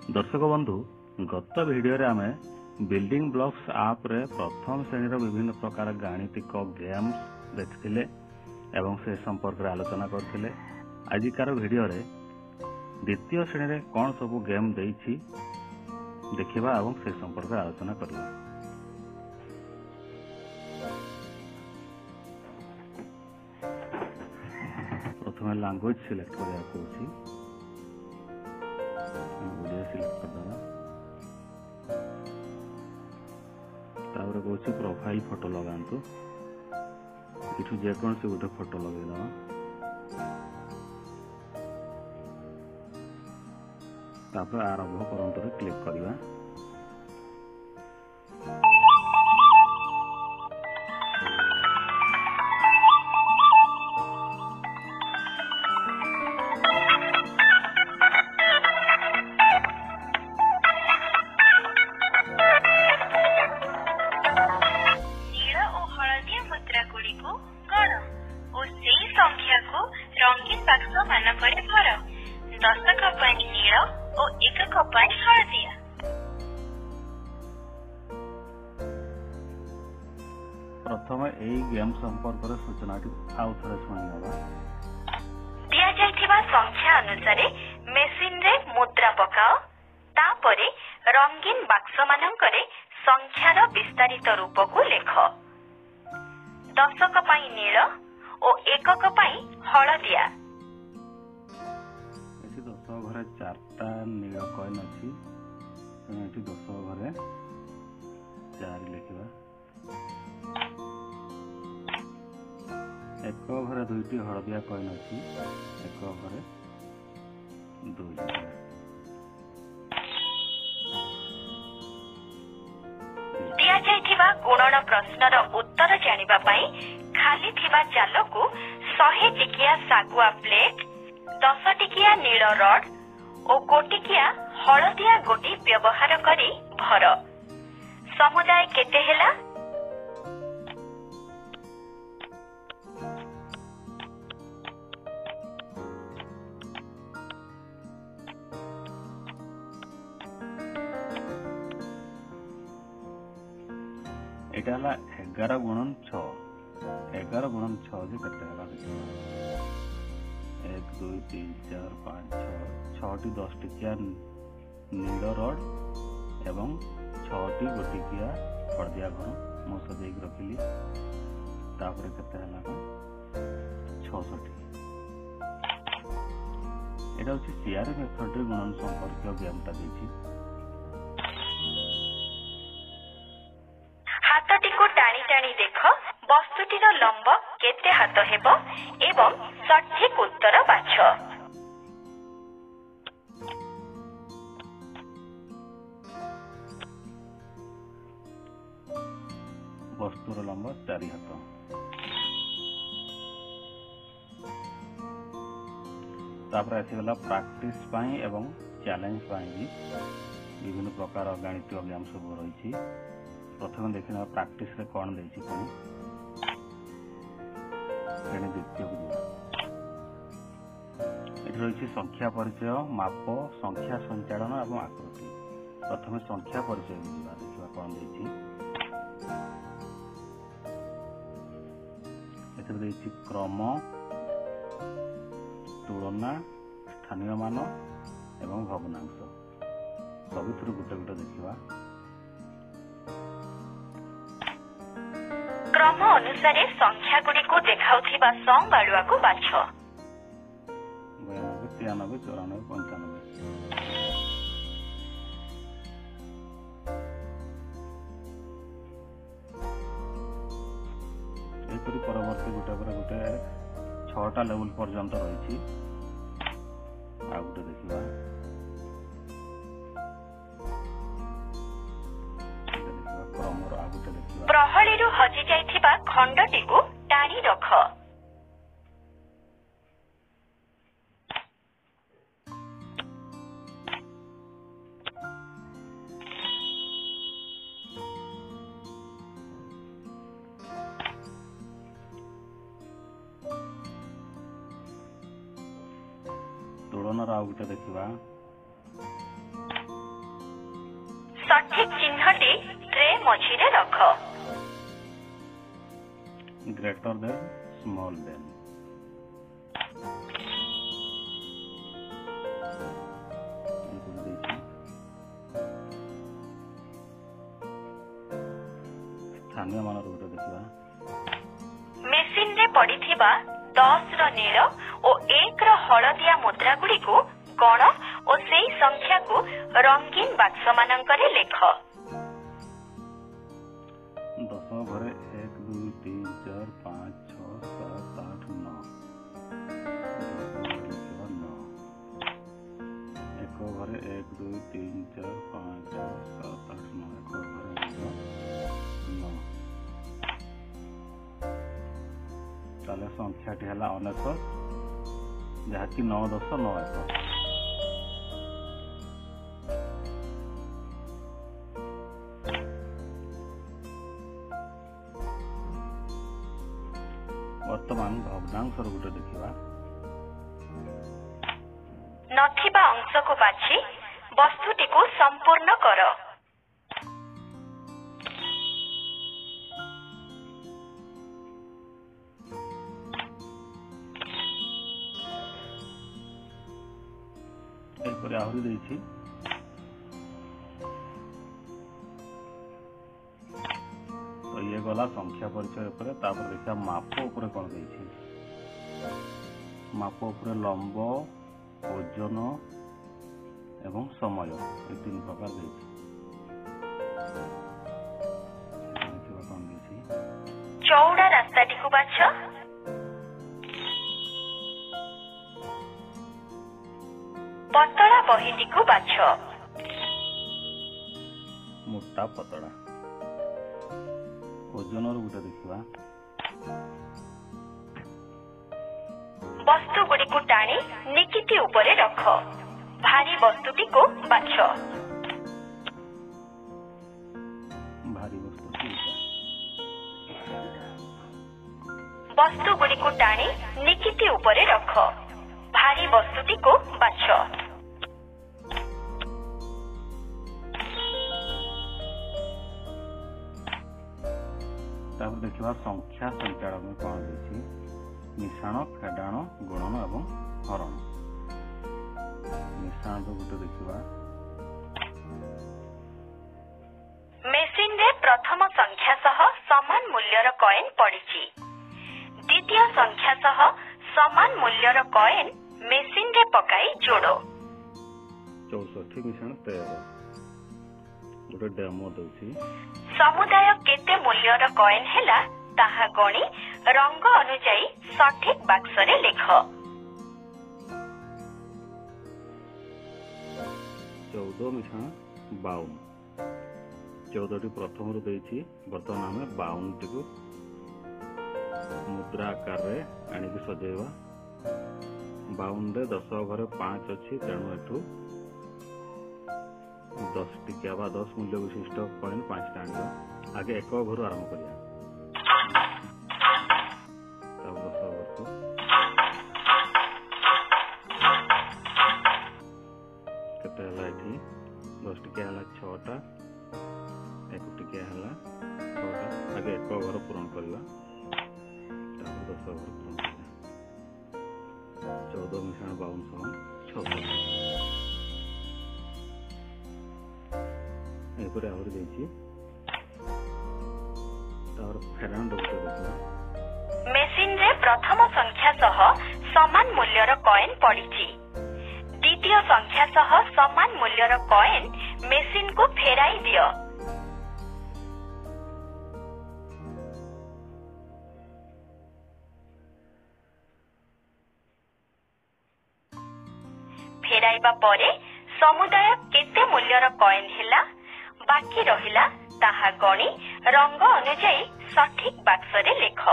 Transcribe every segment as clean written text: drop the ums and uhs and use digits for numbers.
दर्शक बंधु गत वीडियो रे आमे बिल्डिंग ब्लॉक्स आप रे प्रथम श्रेणी विभिन्न प्रकार गाणितिक गेम्स देखिले एवं से संपर्क रे आलोचना करथिले। आजिकार वीडियो रे द्वितीय श्रेणी रे कौन सब गेम देइछि देखिबा एवं से संपर्क रे आलोचना करबा। प्रथम लैंग्वेज सिलेक्ट करिया कोछि ओडिया सिलेक्ट करदबा। तापर कोछि प्रोफाइल फोटो लगांतु इठु जे कोन से गोटे फोटो लगेला। तापर आरंभ करंतु रे क्लिक करिवा। रंगीन बाक्स मानकरे भर 10 कप नील और 1 कप हलदिया। प्रथम एई गेम संपर्क रे सूचना आउ थरे सुनिबा। दिया जाइथिबा संख्या अनुसार मेसिन रे मुद्रा पकाओ। तापरे रंगीन बाक्स मानकरे संख्यार विस्तारित रूप को लेख। 10 कप नील और 1 कप हलदिया। एठी 10 घरे 4टा नील कॉइन अछि। एठी 10 घरे 4 लिखिबा। 1 घरे 2टी हलदिया कॉइन अछि। 1 घरे 2 दिया जाइथिबा गुणन प्रश्नर उत्तर जानिबा पई खाली थिबा जाल को 100 टिकिया सागुआ प्लेट 10 टिकिया नील रड और 1 टिकिया हलदिया गोटी व्यवहार करी भर। समुदाय केते हेला? एटा हला 11 गुणन 6। 11 गुणन 6 जे कते हला देखिबा। 1 2 3 4 5 6 6टी 10 टिकिया नील रड एवं 6टी गोटिकिया हलदिया घन मो सजेई रखिली। तापर कते हला 600टी। एटा होची सीआर मेथड रे गुणन संपर्क गेमटा देछि। हाथटी को टाणी टाणी देख वस्तुटीर लंब केते हाथ हेबो एवं सठिक उत्तर बाछ। वस्तुर लंब 4 हाथ। तापर आसीगला प्रैक्टिस पाई एवं चैलेंज पाई भी विभिन्न प्रकार गणितीय गेम सब रही। प्रथम देखिना प्रैक्टिस रे कोन देछि कोन श्रेणी द्वितीय को दिया। एठी रही संख्या परिचय माप संख्या संचालन एवं आकृति। प्रथम संख्या परिचय दिबा देखिबा कोन देछि। एथि देछि क्रम तुलना स्थानीय मान एवं भग्नांश। सबुथुर गुटे गुटे देखिबा। क्रम अनुसार संख्या गुडी को देखाउथिबा सम बालुआ को बाछ। 92 93 94 95। एपरि परवर्ती गुटे पर गुटे 6टा लेवल पर्यंत रही। आ गुटे देखिबा। क्रमर आ गुटे देखिबा। प्रहळीरु हजि जाइथिबा खंडटी को टाणी रख। तुलनार आ गुटे देखिबा। ସଠିକ ଚିହ୍ନଟି ଟ୍ରେ ମଝିରେ ରଖ। ଗ୍ରେଟର ଦେନ୍ ସ୍ମଲ୍ ଦେନ୍। ସ୍ଥାନୀୟ ମାନର ଗୋଟେ ଦେଖିବା। ମେସିନରେ ପଡିଥିବା 10ର ନୀଳ ଓ 1ର ହଳଦିଆ ମୁଦ୍ରା ଗୁଡ଼ିକୁ ଗଣ ଓ ସେଇ ସଂଖ୍ୟାକୁ ରଙ୍ଗୀନ ବାକ୍ସ ମାନଙ୍କରେ ଲେଖ। 10 ଘରେ 1 2 3 4 5 6 7 8 9। 1 ଘରେ 1 2 3 4 5 6 7 8 9। 1 ଘରେ 9। ତାହେଲେ ସଂଖ୍ୟାଟି ହେଲା 19, ଯାହାକି 9 10 9 1। ବର୍ତ୍ତମାନ ଭଗ୍ନାଂଶର ଗୋଟେ ଦେଖିବା। ନଥିବା ଅଂଶକୁ ବାଛି ବସ୍ତୁଟିକୁ ସମ୍ପୂର୍ଣ୍ଣ କର। ଏହିପରି ଆହୁରି ଦେଇଛି। ତ ଇଏ ଗଲା ସଂଖ୍ୟା ପରିଚୟ ଉପରେ। ତାପରେ ଦେଖିବା ମାପ ଉପରେ କଣ ଦେଇଛି। ମାପ ଉପରେ ଲମ୍ବ, ଓଜନ ଏବଂ ସମୟ, ଏ 3 ପ୍ରକାର ଦେଇଛି। ଦେଖିବା କଣ ଦେଇଛି। ଚଉଡ଼ା ରାସ୍ତାଟିକୁ ବାଛ। ପତଳା ବହିଟିକୁ ବାଛ। ମୋଟା ପତଳା। ଓଜନର ଗୋଟେ ଦେଖିବା। ବସ୍ତୁ ଗୁଡ଼ିକୁ ଟାଣି ନିକିତି ଉପରେ ରଖ। ଭାରୀ ବସ୍ତୁଟିକୁ ବାଛ। ଭାରୀ ବସ୍ତୁ ବସ୍ତୁ ଗୁଡ଼ିକୁ ଟାଣି ନିକିତି ଉପରେ ରଖ। ଭାରୀ ବସ୍ତୁଟିକୁ ବାଛ। ତାପରେ ଦେଖିବା ସଂଖ୍ୟା ସଞ୍ଚାଳନ କଣ ଦେଇଛି। ମିଶାଣ, ଫେଡାଣ, ଗୁଣନ ଏବଂ ହରଣ। ମିଶାଣ ଗୋଟେ ଦେଖିବା। ମେସିନରେ ପ୍ରଥମ ସଂଖ୍ୟା ସହ ସମାନ ମୂଲ୍ୟର କଏନ ପଡିଛି। ଦ୍ୱିତୀୟ ସଂଖ୍ୟା ସହ ସମାନ ମୂଲ୍ୟର କଏନ ମେସିନରେ ପକାଇ ଯୋଡ଼। 64 ମିଶାଣ 13। ଗୋଟେ ଡେମୋ ଦଉଛି। ସମୁଦାୟ କେତେ ମୂଲ୍ୟର କଏନ ହେଲା ତାହା ଗଣି ରଙ୍ଗ ଅନୁଯାୟୀ ସଠିକ ବାକ୍ସରେ ଲେଖ। 14 ମିଶାଣ 52। 14ଟି ପ୍ରଥମରୁ ଦେଇଛି। ବର୍ତ୍ତମାନ ଆମେ 52ଟିକୁ ମୁଦ୍ରା ଆକାରରେ ଆଣିକି ସଜେଇବା। 52ରେ 10 ଘରେ 5 ଅଛି, ତେଣୁ ଏଠୁ 10 ଟିକିଆ ବା 10 ମୂଲ୍ୟ ବିଶିଷ୍ଟ କଏନ 5ଟା ଆଣିବା। ଆଗେ 1 ଘରୁ ଆରମ୍ଭ କରିବା। ତାପରେ 10 ଘରକୁ କେତେ ହେଲା ଏଠି 10 ଟିକିଆ ହେଲା 6ଟା, 1 ଟିକିଆ ହେଲା 6ଟା। ଆଗେ 1 ଘର ପୂରଣ କରିବା, ତାପରେ 10 ଘର ପୂରଣ କରିବା। 14 ମିଶାଣ 52 ସମାନ 600। ଏହିପରି ଆହୁରି ଦେଇଛି। ତାପରେ ଫେରାଣ ଗୋଟେ ଦେଖିବା। ମେସିନରେ ପ୍ରଥମ ସଂଖ୍ୟା ସହ ସମାନ ମୂଲ୍ୟର କଏନ ପଡିଛି। ଦ୍ୱିତୀୟ ସଂଖ୍ୟା ସହ ସମାନ ମୂଲ୍ୟର କଏନ ମେସିନକୁ ଫେରାଇ ଦିଅ। ଫେରାଇବା ପରେ ସମୁଦାୟ କେତେ ମୂଲ୍ୟର କଏନ ହେଲା ବାକି ରହିଲା ତାହା ଗଣି ରଙ୍ଗ ଅନୁଯାୟୀ ସଠିକ ବାକ୍ସରେ ଲେଖ।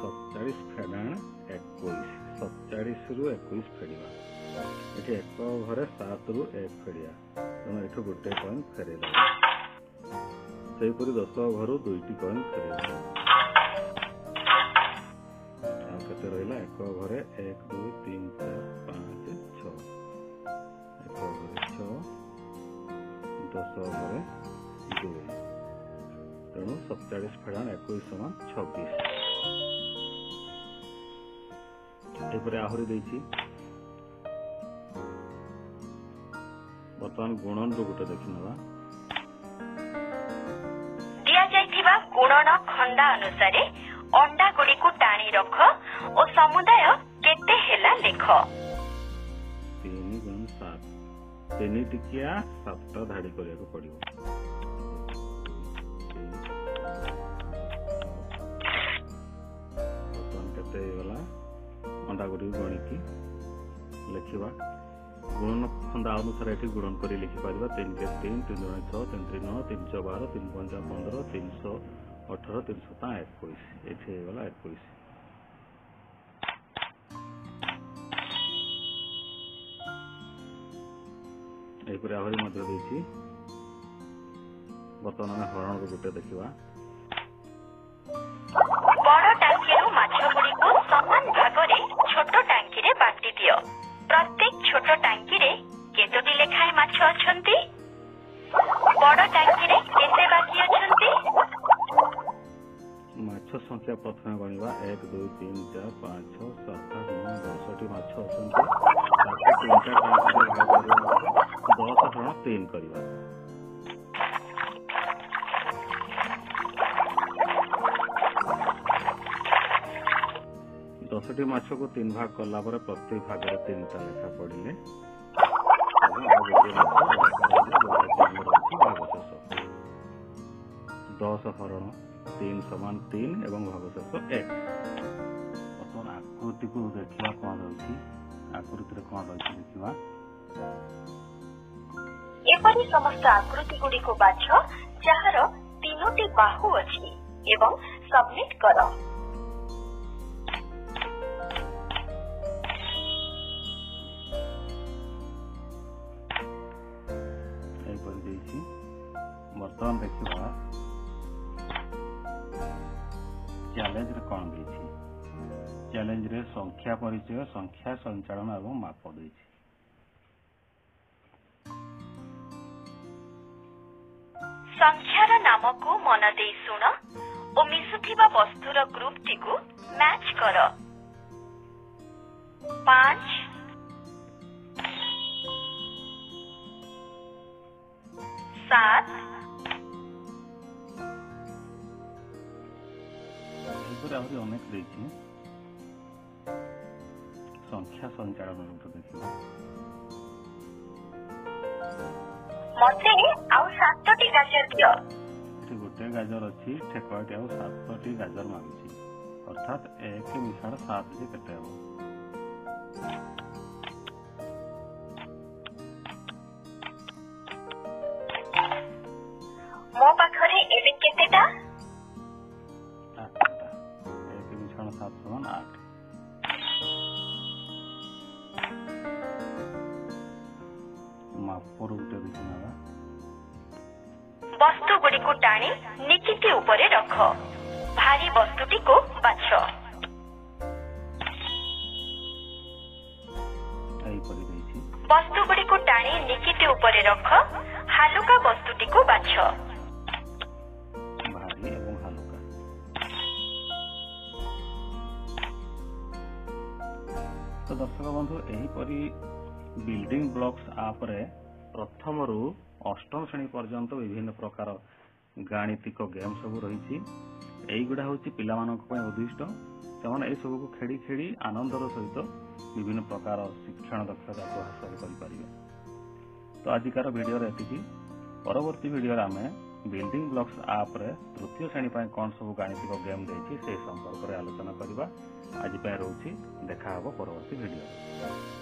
47 ଫେଡାଣ 21। 47ରୁ 21 ଫେଡ଼ିବା। ଏଠି 1 ଘରେ 7ରୁ 1 ଫେଡ଼ିବା, ତେଣୁ ଏଠୁ ଗୋଟେ କଏନ ଫେରେଇଦେବା। ସେହିପରି 10 ଘରୁ 2ଟି କଏନ ଫେରେଇବା। ଆଉ କେତେ ରହିଲା एक घरे 1 2 3 4 5 6 एक घरे 6 10 घरे 2 तेणु 47 फेड़ा 21 समान 26 एपरे आहुरी देछि बर्तमान गुणन रो गोटे देखिनवा दिया जाइथिबा गुणन खंडा अनुसार अंडा गुडी को टाणी रख और समुदाय केते हेला लेख 3 गुण 7 3 टिकिया 7 धाड़ी करिया को पड़ियो बर्तमान केते गला अंडा गुडी गणी की लिखिबा गुणन खंडा अनुसार एठी गुणन करी लिखि पारिबा 3 के 3 3 2 6 3 3 9 3 6 12 3 5 15 318 300 21 एठी गला 21 एपरे आहुरी मध्य देछि बर्तमान में हरण को गोटे देखिबा बड़ टांकी माछ गुडी को समान भाग रे छोट टांकी रे बांटी दियो प्रत्येक छोट टांकी रे केतोटी लेखाए माछ अछंती बड़ टांकी रे केते बाकी अछंती माछ संख्या प्रथम गणिबा 1 2 3 4 5 6 7 8 9 10 टी माछ अछंती ताके 3 टांकी रे भाग करिबा 10 हरण 3 करिबा 10 टी माछ को 3 भाग करला पर प्रत्येक भाग रे 3 टा लेखा पड़िले 10 हरण 3 समान 3 एवं भागशेष 1 अपन आकृति को देखिबा कोन रहछि आकृति रे कोन रहछि देखिबा एपरि समस्त आकृति गुडी को बाछ जहार 3टी बाहु अछि एवं सबमिट करो बर्तमान देखिबा चैलेंज रे कोन देछि चैलेंज रे संख्या परिचय संख्या संचालन एवं माप देछि संख्यार नाम को मन दे सुन और मिसुथिबा वस्तुर ग्रुप टी को मैच कर 5 7 आहुरी अनेक देछि संख्या संचालन देखिबा मते आउ 7टी गाजर दियो एठी गोटे गाजर अछि ठेकवाटी आउ 7टी गाजर मागुछि अर्थात 1 मिसाड़ 7 जे केते हो मो पाखरे एबे केतेटा 8टा 1 मिसाड़ 7 समान 8 मापर उठे देखिना वस्तु गुडी को टाणी निकिति ऊपरे रख भारी वस्तुटी को बाछ वस्तु गुडी को टाणी निकिति ऊपरे रख हालुका वस्तुटी को बाछ भारी एवं हालुका तो दर्शक बंधु एही परी बिल्डिंग ब्लॉक्स आप रे प्रथम रु अष्टम श्रेणी पर्यंत विभिन्न प्रकार गाणितिक गेम सब रही एगुड़ा हूँ पिलामानक उद्दिष्ट से सब को खेली खेली आनंदर सहित विभिन्न प्रकार शिक्षण दक्षता को हासिल करें। तो आजिकार वीडियो एति परवर्ती वीडियो आम बिल्डिंग ब्लॉक्स आप रे तृतीय श्रेणी कौन सब गाणितिक गेम देछि से संपर्क में आलोचना करवा। आज रोची देखा परवर्ती वीडियो।